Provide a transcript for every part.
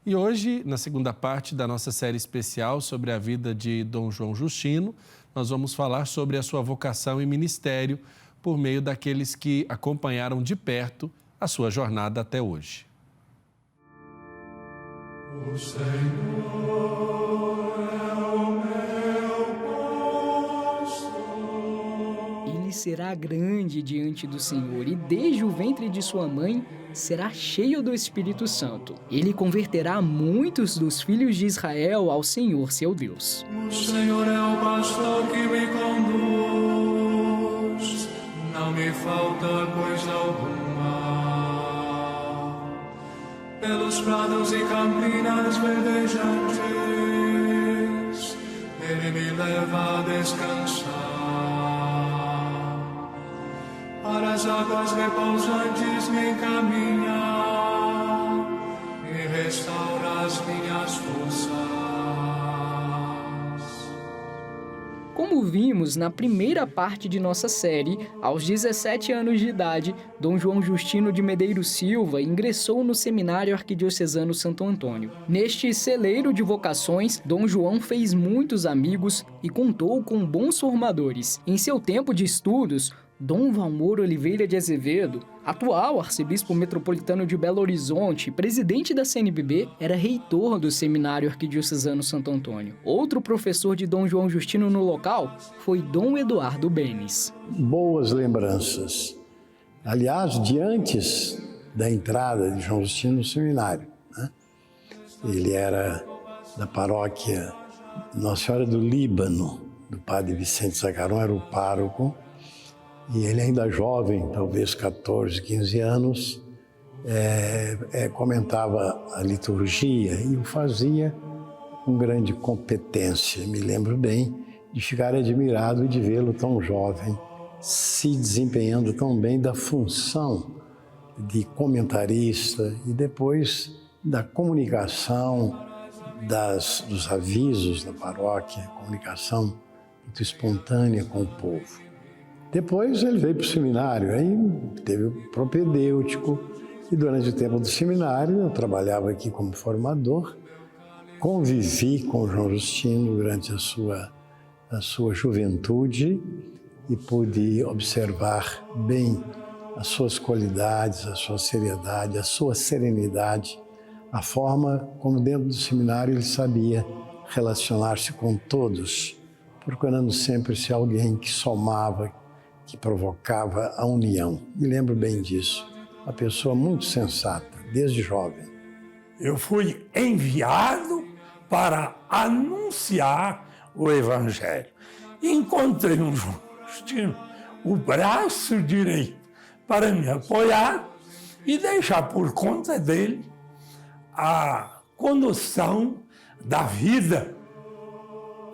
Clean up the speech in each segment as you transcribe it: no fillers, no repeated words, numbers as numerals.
E hoje, na segunda parte da nossa série especial sobre a vida de Dom João Justino, nós vamos falar sobre a sua vocação e ministério por meio daqueles que acompanharam de perto a sua jornada até hoje. O Senhor é o meu pastor. Ele será grande diante do Senhor e desde o ventre de sua mãe será cheio do Espírito Santo. Ele converterá muitos dos filhos de Israel ao Senhor, seu Deus. O Senhor é o pastor que me conduz, não me falta coisa alguma. Pelos prados e campinas verdejantes, Ele me leva a descansar. Para as águas repousantes me encaminha e restaura as minhas forças. Como vimos na primeira parte de nossa série, aos 17 anos de idade, Dom João Justino de Medeiros Silva ingressou no Seminário Arquidiocesano Santo Antônio. Neste celeiro de vocações, Dom João fez muitos amigos e contou com bons formadores. Em seu tempo de estudos, Dom Valmor Oliveira de Azevedo, atual arcebispo metropolitano de Belo Horizonte e presidente da CNBB, era reitor do Seminário Arquidiocesano Santo Antônio. Outro professor de Dom João Justino no local foi Dom Eduardo Benes. Boas lembranças. Aliás, de antes da entrada de João Justino no seminário, né? Ele era da paróquia Nossa Senhora do Líbano, do padre Vicente Zacaron, era o pároco. E ele ainda jovem, talvez 14, 15 anos, comentava a liturgia e o fazia com grande competência. Me lembro bem de ficar admirado de vê-lo tão jovem, se desempenhando tão bem da função de comentarista e depois da comunicação, dos avisos da paróquia, comunicação muito espontânea com o povo. Depois ele veio para o seminário, aí teve o propedêutico e durante o tempo do seminário eu trabalhava aqui como formador, convivi com o João Justino durante a sua juventude e pude observar bem as suas qualidades, a sua seriedade, a sua serenidade, a forma como dentro do seminário ele sabia relacionar-se com todos, procurando sempre ser alguém que somava, que provocava a união. Me lembro bem disso. Uma pessoa muito sensata, desde jovem. Eu fui enviado para anunciar o Evangelho. Encontrei um João Justino, o braço direito, para me apoiar e deixar por conta dele a condução da vida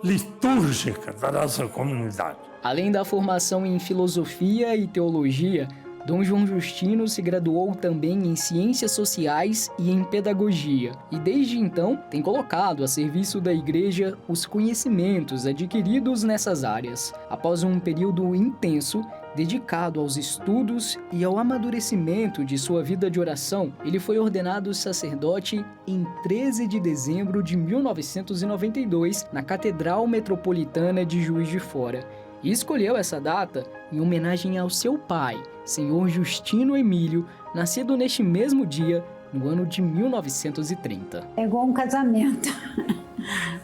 litúrgica da nossa comunidade. Além da formação em filosofia e teologia, Dom João Justino se graduou também em ciências sociais e em pedagogia, e desde então tem colocado a serviço da Igreja os conhecimentos adquiridos nessas áreas. Após um período intenso, dedicado aos estudos e ao amadurecimento de sua vida de oração, ele foi ordenado sacerdote em 13 de dezembro de 1992, na Catedral Metropolitana de Juiz de Fora. E escolheu essa data em homenagem ao seu pai, Senhor Justino Emílio, nascido neste mesmo dia, no ano de 1930. É igual um casamento.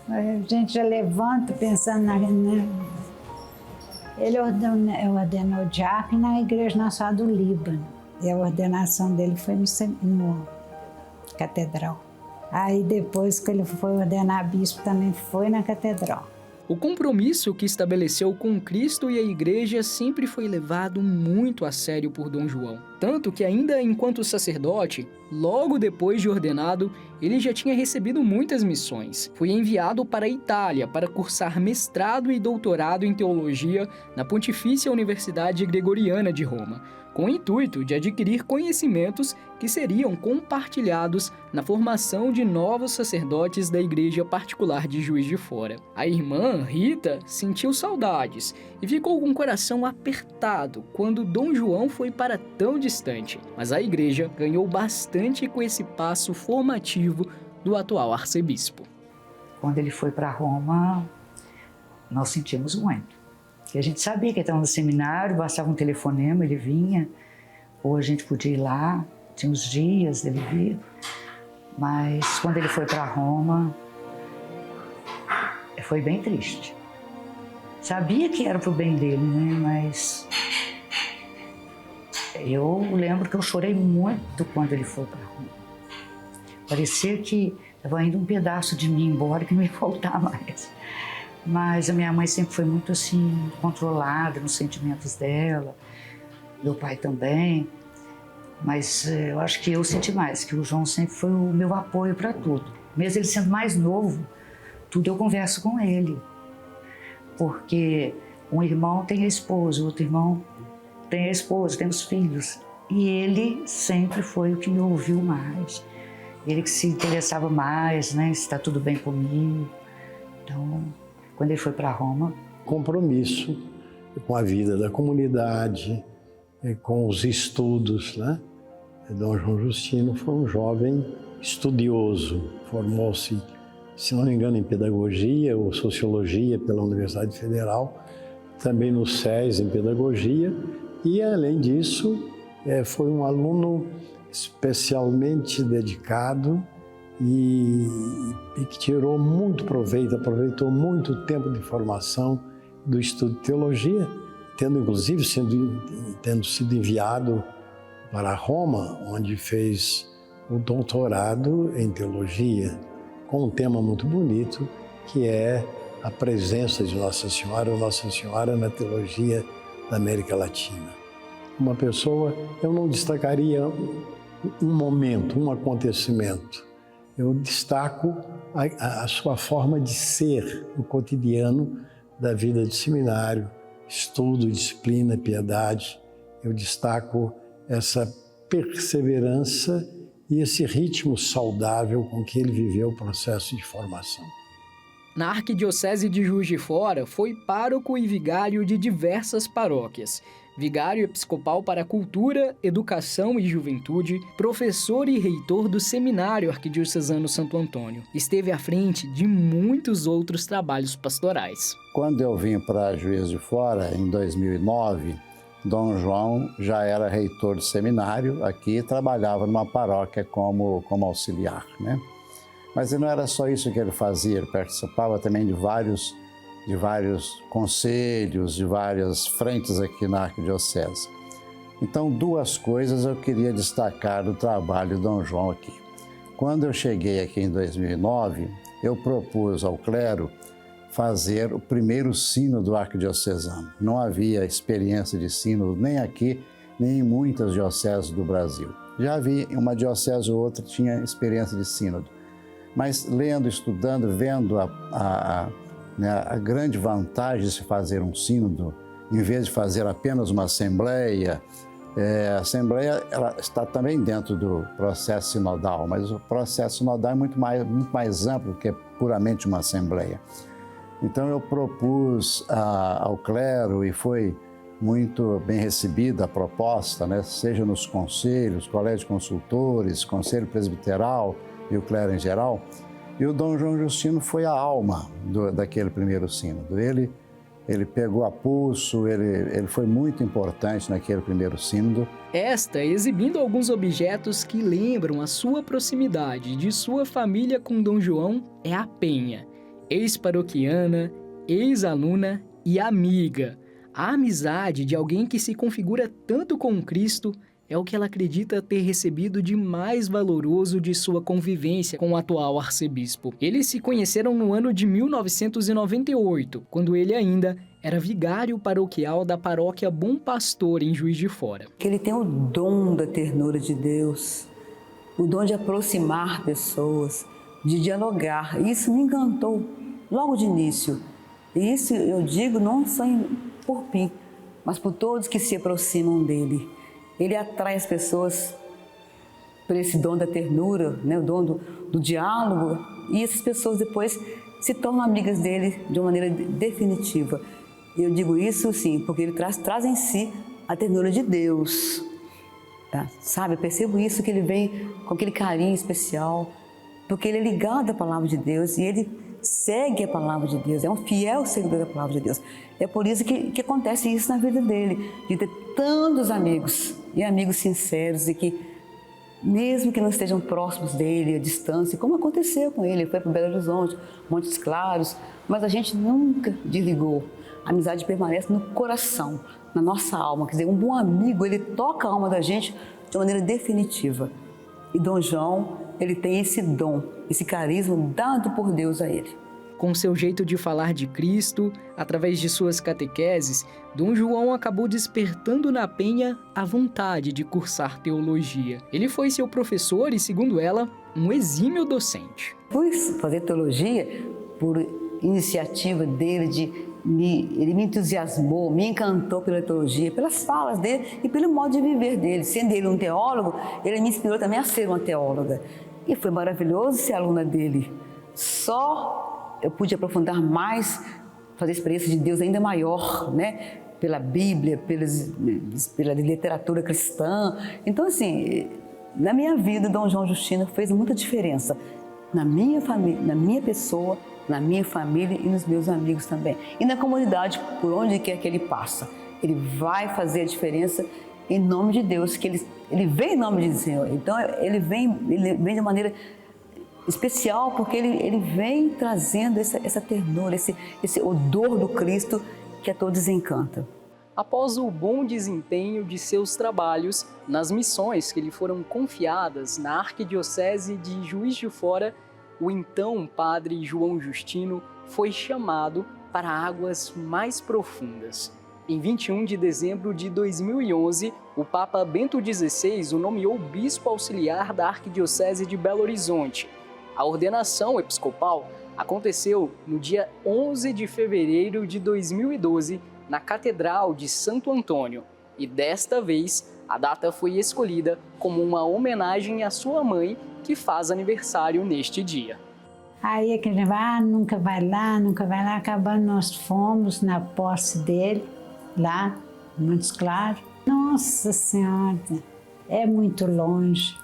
A gente já levanta pensando Ele ordenou diácono na Igreja Nacional do Líbano. E a ordenação dele foi no Catedral. Aí depois que ele foi ordenar bispo também foi na Catedral. O compromisso que estabeleceu com Cristo e a Igreja sempre foi levado muito a sério por Dom João. Tanto que ainda enquanto sacerdote, logo depois de ordenado, ele já tinha recebido muitas missões. Foi enviado para a Itália para cursar mestrado e doutorado em teologia na Pontifícia Universidade Gregoriana de Roma, com o intuito de adquirir conhecimentos que seriam compartilhados na formação de novos sacerdotes da Igreja Particular de Juiz de Fora. A irmã, Rita, sentiu saudades e ficou com o coração apertado quando Dom João foi para tão distante, mas a Igreja ganhou bastante com esse passo formativo do atual arcebispo. Quando ele foi para Roma, nós sentimos muito. E a gente sabia que ele estava no seminário, bastava um telefonema, ele vinha, ou a gente podia ir lá, tinha uns dias dele vir. Mas quando ele foi para Roma, foi bem triste. Sabia que era para o bem dele, né? Mas eu lembro que eu chorei muito quando ele foi para Roma. Parecia que estava indo um pedaço de mim embora, que não ia voltar mais. Mas a minha mãe sempre foi muito assim, controlada nos sentimentos dela, meu pai também. Mas eu acho que eu senti mais, que o João sempre foi o meu apoio para tudo. Mesmo ele sendo mais novo, tudo eu converso com ele. Porque um irmão tem a esposa, o outro irmão tem a esposa, tem os filhos. E ele sempre foi o que me ouviu mais. Ele que se interessava mais, né, se está tudo bem comigo. Então, quando ele foi para Roma... Compromisso com a vida da comunidade, com os estudos, né? Dom João Justino foi um jovem estudioso, formou-se, se não me engano, em pedagogia ou sociologia pela Universidade Federal, também no SES em pedagogia, e além disso, foi um aluno especialmente dedicado e que tirou muito proveito, aproveitou muito tempo de formação do estudo de teologia, tendo inclusive tendo sido enviado para Roma, onde fez o doutorado em teologia, com um tema muito bonito, que é a presença de Nossa Senhora na teologia da América Latina. Uma pessoa, eu não destacaria um momento, um acontecimento. Eu destaco a sua forma de ser no cotidiano da vida de seminário, estudo, disciplina, piedade. Eu destaco essa perseverança e esse ritmo saudável com que ele viveu o processo de formação. Na Arquidiocese de Juiz de Fora, foi pároco e vigário de diversas paróquias. Vigário episcopal para Cultura, Educação e Juventude, professor e reitor do Seminário Arquidiocesano Santo Antônio. Esteve à frente de muitos outros trabalhos pastorais. Quando eu vim para Juiz de Fora, em 2009, Dom João já era reitor de seminário aqui e trabalhava numa paróquia como auxiliar, né? Mas não era só isso que ele fazia, ele participava também de vários conselhos, de várias frentes aqui na Arquidiocese. Então, duas coisas eu queria destacar do trabalho de Dom João aqui. Quando eu cheguei aqui em 2009, eu propus ao clero fazer o primeiro sínodo arquidiocesano. Não havia experiência de sínodo nem aqui, nem em muitas dioceses do Brasil. Já havia uma diocese ou outra que tinha experiência de sínodo. Mas lendo, estudando, vendo a grande vantagem de se fazer um sínodo, em vez de fazer apenas uma assembleia, a assembleia ela está também dentro do processo sinodal, mas o processo sinodal é muito mais amplo que puramente uma assembleia. Então eu propus ao clero e foi muito bem recebida a proposta, né? Seja nos conselhos, colégio de consultores, conselho presbiteral e o clero em geral. E o Dom João Justino foi a alma daquele primeiro sínodo. Ele pegou a pulso, ele foi muito importante naquele primeiro sínodo. Esta exibindo alguns objetos que lembram a sua proximidade de sua família com Dom João é a Penha, ex-paroquiana, ex-aluna e amiga. A amizade de alguém que se configura tanto com Cristo é o que ela acredita ter recebido de mais valoroso de sua convivência com o atual arcebispo. Eles se conheceram no ano de 1998, quando ele ainda era vigário paroquial da paróquia Bom Pastor, em Juiz de Fora. Ele tem o dom da ternura de Deus, o dom de aproximar pessoas, de dialogar. Isso me encantou logo de início. E isso eu digo não só por mim, mas por todos que se aproximam dele. Ele atrai as pessoas por esse dom da ternura, né? O dom do diálogo, e essas pessoas depois se tornam amigas dele de uma maneira definitiva. E eu digo isso, sim, porque ele traz em si a ternura de Deus. Tá? Sabe, eu percebo isso, que ele vem com aquele carinho especial porque ele é ligado à palavra de Deus e ele segue a palavra de Deus, é um fiel seguidor da palavra de Deus. É por isso que acontece isso na vida dele, de ter tantos amigos, e amigos sinceros, e que mesmo que não estejam próximos dele, à distância, como aconteceu com ele, foi para Belo Horizonte, Montes Claros, mas a gente nunca desligou. A amizade permanece no coração, na nossa alma. Quer dizer, um bom amigo, ele toca a alma da gente de maneira definitiva. E Dom João, ele tem esse dom, esse carisma dado por Deus a ele. Com seu jeito de falar de Cristo, através de suas catequeses, Dom João acabou despertando na Penha a vontade de cursar teologia. Ele foi seu professor e, segundo ela, um exímio docente. Fui fazer teologia por iniciativa dele, ele me entusiasmou, me encantou pela teologia, pelas falas dele e pelo modo de viver dele. Sendo ele um teólogo, ele me inspirou também a ser uma teóloga. E foi maravilhoso ser aluna dele. Só eu pude aprofundar mais, fazer a experiência de Deus ainda maior, né? Pela Bíblia, pela literatura cristã. Então, assim, na minha vida, Dom João Justino fez muita diferença na minha família, na minha pessoa, na minha família e nos meus amigos também. E na comunidade, por onde quer que ele passa. Ele vai fazer a diferença em nome de Deus, que ele vem em nome do Senhor. Então, ele vem de maneira especial, porque ele vem trazendo essa ternura, esse odor do Cristo que a todos encanta. Após o bom desempenho de seus trabalhos nas missões que lhe foram confiadas na Arquidiocese de Juiz de Fora, o então padre João Justino foi chamado para águas mais profundas. Em 21 de dezembro de 2011, o Papa Bento XVI o nomeou bispo auxiliar da Arquidiocese de Belo Horizonte. A ordenação episcopal aconteceu no dia 11 de fevereiro de 2012, na Catedral de Santo Antônio, e desta vez a data foi escolhida como uma homenagem à sua mãe, que faz aniversário neste dia. Aí aquele nunca vai lá, acabando nós fomos na posse dele, lá, em Montes Claros. Nossa Senhora, é muito longe.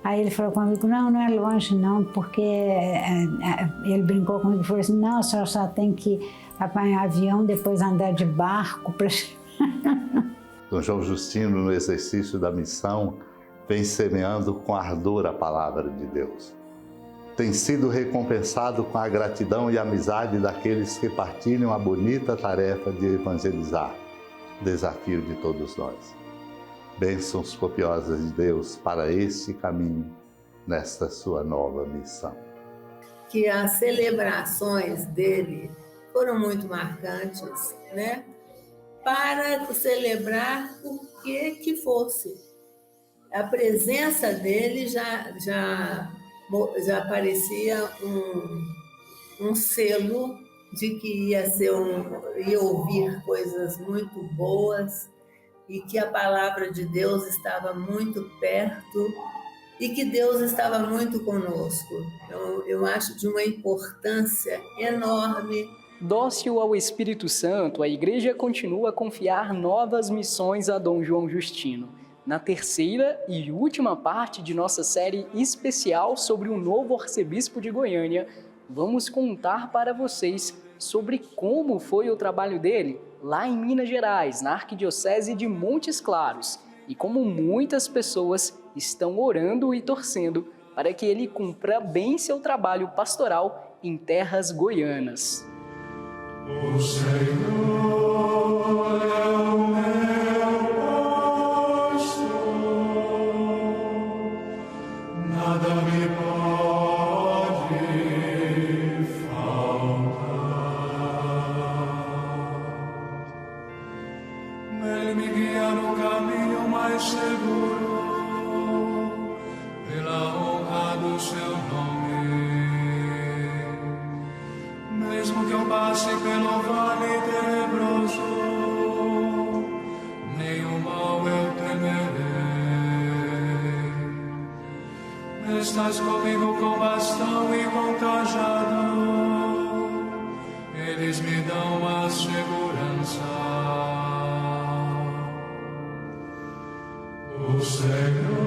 Aí ele falou comigo, não é longe não, porque ele brincou comigo e falou assim, não, a senhora só tem que apanhar avião, depois andar de barco. Dom João Justino, no exercício da missão, vem semeando com ardor a palavra de Deus. Tem sido recompensado com a gratidão e a amizade daqueles que partilham a bonita tarefa de evangelizar, desafio de todos nós. Bênçãos copiosas de Deus para este caminho, nesta sua nova missão. Que as celebrações dele foram muito marcantes, né? Para celebrar o que fosse. A presença dele já parecia um selo de que ia ouvir coisas muito boas, e que a palavra de Deus estava muito perto e que Deus estava muito conosco. Então, eu acho de uma importância enorme. Dócil ao Espírito Santo, a Igreja continua a confiar novas missões a Dom João Justino. Na terceira e última parte de nossa série especial sobre o novo arcebispo de Goiânia, vamos contar para vocês sobre como foi o trabalho dele lá em Minas Gerais, na Arquidiocese de Montes Claros, e como muitas pessoas estão orando e torcendo para que ele cumpra bem seu trabalho pastoral em terras goianas. O Senhor é o meu pastor, nada me pode faltar. Ele me guia no caminho mais seguro, pela honra do seu nome. Mesmo que eu passe pelo vale tenebroso, nenhum mal eu temerei. Estás comigo com bastão e com cajado, eles me dão a segurança. O Senhor